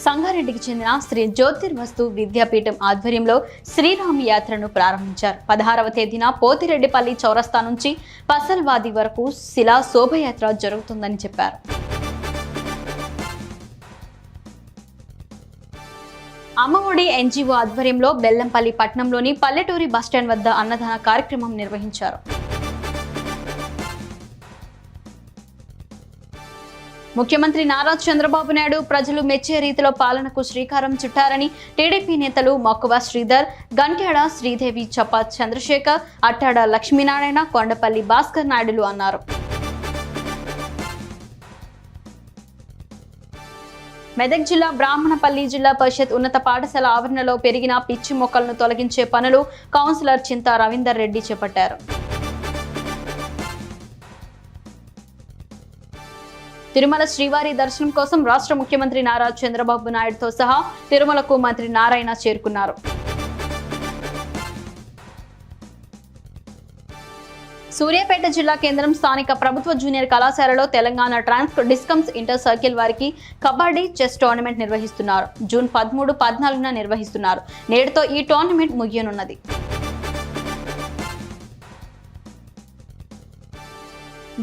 సంగారెడ్డికి చెందిన శ్రీ జ్యోతిర్వస్తు విద్యాపీఠం ఆధ్వర్యంలో శ్రీరామ యాత్రను ప్రారంభించారు. 16వ తేదీన పోతిరెడ్డిపల్లి చౌరస్తా నుంచి పసల్వాది వరకు శిలా శోభయాత్ర జరుగుతుందని చెప్పారు. అమ్మఒడి ఎన్జీఓ ఆధ్వర్యంలో బెల్లంపల్లి పట్టణంలోని పల్లెటూరి బస్టాండ్ వద్ద అన్నదాన కార్యక్రమం నిర్వహించారు. ముఖ్యమంత్రి నారా చంద్రబాబు నాయుడు ప్రజలు మెచ్చే రీతిలో పాలనకు శ్రీకారం చుట్టారని టీడీపీ నేతలు మక్కువ శ్రీధర్, గంట్యాడ శ్రీదేవి, చప్ప చంద్రశేఖర్, అట్టాడ లక్ష్మీనారాయణ, కొండపల్లి భాస్కర్ నాయుడులు అన్నారు. మెదక్ జిల్లా బ్రాహ్మణపల్లి జిల్లా పరిషత్ ఉన్నత పాఠశాల ఆవరణలో పెరిగిన పిచ్చి మొక్కలను తొలగించే పనులు కౌన్సిలర్ చింతా రవీందర్ రెడ్డి చేపట్టారు. తిరుమల శ్రీవారి దర్శనం కోసం రాష్ట్ర ముఖ్యమంత్రి నారా చంద్రబాబు నాయుడుతో సహా తిరుమలకు మంత్రి నారాయణ చేరుకున్నారు. సూర్యాపేట జిల్లా కేంద్రం స్థానిక ప్రభుత్వ జూనియర్ కళాశాలలో తెలంగాణ ట్రాన్స్ డిస్కమ్స్ ఇంటర్ సర్కిల్ వారికి కబడ్డీ, చెస్ టోర్నమెంట్ నిర్వహిస్తున్నారు. జూన్ 13, 14న నిర్వహిస్తున్నారు. నేటితో ఈ టోర్నమెంట్ ముగియనున్నది.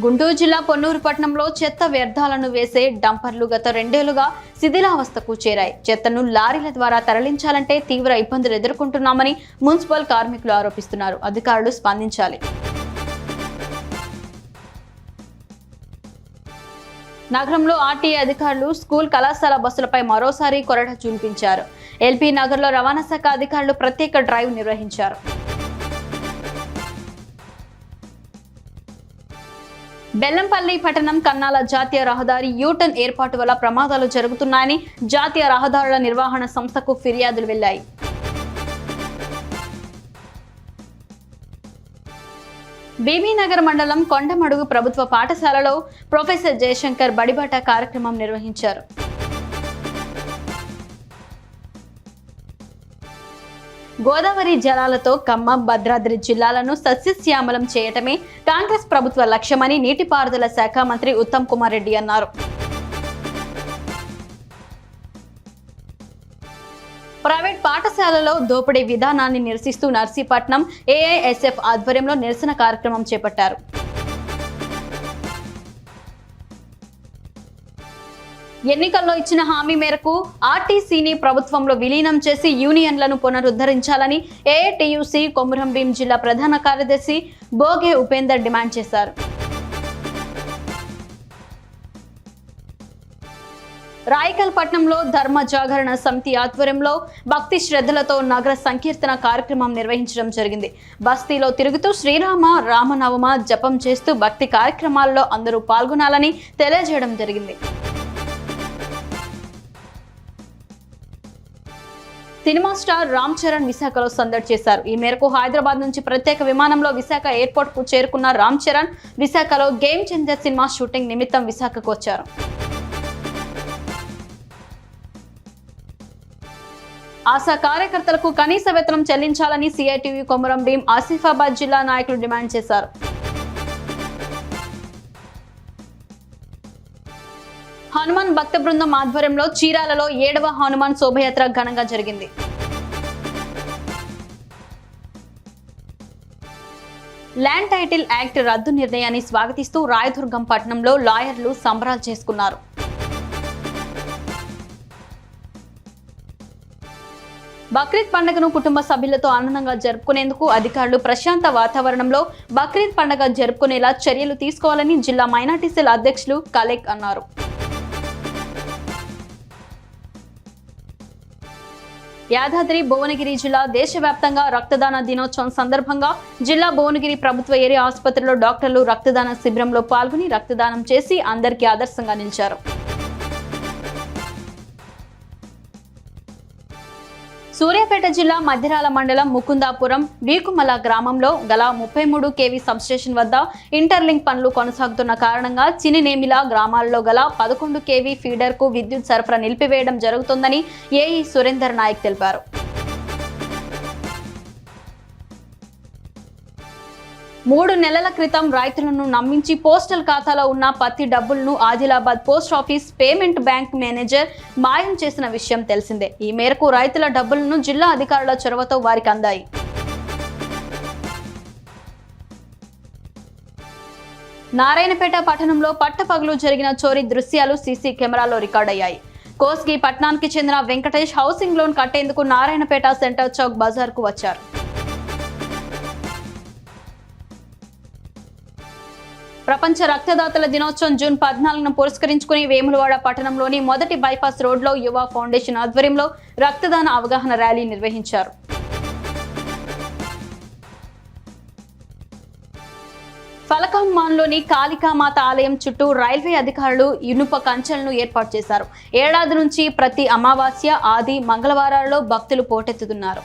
గుంటూరు జిల్లా పొన్నూరు పట్టణంలో చెత్త వ్యర్థాలను వేసే డంపర్లు గత 2 ఏళ్లుగా శిథిలావస్థకు చేరాయి. చెత్తను లారీల ద్వారా తరలించాలంటే తీవ్ర ఇబ్బందులు ఎదుర్కొంటున్నామని మున్సిపల్ కార్మికులు ఆరోపిస్తున్నారు. అధికారులు స్పందించాలి. నగరంలో ఆర్టీఏ అధికారులు స్కూల్, కళాశాల బస్సులపై మరోసారి కొరడ చూపించారు. ఎల్బీ నగర్లో రవాణా శాఖ అధికారులు ప్రత్యేక డ్రైవ్ నిర్వహించారు. బెల్లంపల్లి పట్టణం కన్నాల జాతీయ రహదారి యూటర్న్ ఏర్పాటు వల్ల ప్రమాదాలు జరుగుతున్నాయని జాతీయ రహదారుల నిర్వహణ సంస్థకు ఫిర్యాదులు వెళ్లాయి. బీబీనగర్ మండలం కొండమడుగు ప్రభుత్వ పాఠశాలలో ప్రొఫెసర్ జయశంకర్ బడిబాట కార్యక్రమం నిర్వహించారు. గోదావరి జలాలతో ఖమ్మం, భద్రాద్రి జిల్లాలను సస్యశ్యామలం చేయటమే కాంగ్రెస్ ప్రభుత్వ లక్ష్యమని నీటిపారుదల శాఖ మంత్రి ఉత్తమ్ కుమార్ రెడ్డి అన్నారు. ప్రైవేట్ పాఠశాలలో దోపిడీ విధానాన్ని నిరసిస్తూ నర్సీపట్నం ఏఐఎస్ఎఫ్ ఆధ్వర్యంలో నిరసన కార్యక్రమం చేపట్టారు. ఎన్నికల్లో ఇచ్చిన హామీ మేరకు ఆర్టీసీని ప్రభుత్వంలో విలీనం చేసి యూనియన్లను పునరుద్ధరించాలని ఏఐటియుసి కొమురం భీం జిల్లా ప్రధాన కార్యదర్శి బోగే ఉపేందర్ డిమాండ్ చేశారు. రాయకల్ పట్టణంలో ధర్మ జాగరణ సమితి ఆధ్వర్యంలో భక్తి శ్రద్ధలతో నగర సంకీర్తన కార్యక్రమం నిర్వహించడం జరిగింది. బస్తీలో తిరుగుతూ శ్రీరామ రామనవమ జపం చేస్తూ భక్తి కార్యక్రమాల్లో అందరూ పాల్గొనాలని తెలియజేయడం జరిగింది. సినిమా స్టార్ రామ్ చరణ్ విశాఖలో సందడి చేశారు. ఈ మేరకు హైదరాబాద్ నుంచి ప్రత్యేక విమానంలో విశాఖ ఎయిర్పోర్ట్ కు చేరుకున్న రామ్ చరణ్ విశాఖలో గేమ్ చేంజర్ సినిమా షూటింగ్ నిమిత్తం విశాఖకు వచ్చారు. ఆశా కార్యకర్తలకు కనీస వేతనం చెల్లించాలని సిఐటియు కొమురం భీం ఆసిఫాబాద్ జిల్లా నాయకులు డిమాండ్ చేశారు. హనుమాన్ భక్త బృందం ఆధ్వర్యంలో చీరాలలో 7వ హనుమాన్ శోభయాత్ర ఘనంగా జరిగింది. ల్యాండ్ టైటిల్ యాక్ట్ రద్దు నిర్ణయాన్ని స్వాగతిస్తూ రాయదుర్గం పట్టణంలో లాయర్లు సంబరాలు చేసుకున్నారు. బక్రీద్ పండుగను కుటుంబ సభ్యులతో ఆనందంగా జరుపుకునేందుకు అధికారులు ప్రశాంత వాతావరణంలో బక్రీద్ పండుగ జరుపుకునేలా చర్యలు తీసుకోవాలని జిల్లా మైనార్టీ సెల్ అధ్యక్షులు కలెక్ అన్నారు. యాదాద్రి భువనగిరి జిల్లా దేశవ్యాప్తంగా రక్తదాన దినోత్సవం సందర్భంగా జిల్లా భువనగిరి ప్రభుత్వ ఏరియా ఆసుపత్రిలో డాక్టర్లు రక్తదాన శిబిరంలో పాల్గొని రక్తదానం చేసి అందరికీ ఆదర్శంగా నిలిచారు. సూర్యాపేట జిల్లా మధ్యరాల మండలం ముకుందాపురం వీకుమల గ్రామంలో గల 33 kV సబ్స్టేషన్ వద్ద ఇంటర్లింక్ పనులు కొనసాగుతున్న కారణంగా చినినేమిల గ్రామాల్లో గల 11 kV ఫీడర్ కు విద్యుత్ సరఫరా నిలిపివేయడం జరుగుతుందని ఏఈ సురేందర్ నాయక్ తెలిపారు. 3 నెలల క్రితం రైతులను నమ్మించి పోస్టల్ ఖాతాలో ఉన్న పత్తి డబ్బులను Adilabad post office payment bank manager మాయం చేసిన విషయం తెలిసిందే. ఈ మేరకు రైతుల డబ్బులను జిల్లా అధికారుల చొరవతో వారికి అందాయి. నారాయణపేట పట్టణంలో పట్టపగలు జరిగిన చోరీ దృశ్యాలు సీసీ కెమెరాలో రికార్డయ్యాయి. కోస్గి పట్టణానికి చెందిన వెంకటేష్ హౌసింగ్ లోన్ కట్టేందుకు నారాయణపేట సెంటర్ చౌక్ బజార్ కు వచ్చారు. ప్రపంచ రక్తదాతల దినోత్సవం జూన్ 14ను పురస్కరించుకుని వేములవాడ పట్టణంలోని మొదటి బైపాస్ రోడ్లో యువ ఫౌండేషన్ ఆధ్వర్యంలో రక్తదాన అవగాహన ర్యాలీ నిర్వహించారు. ఫలకమ్మాన్లోని కాళికామాత ఆలయం చుట్టూ రైల్వే అధికారులు ఇనుప కంచెలను ఏర్పాటు చేశారు. ఏడాది నుంచి ప్రతి అమావాస్య, ఆది, మంగళవారాల్లో భక్తులు పోటెత్తుతున్నారు.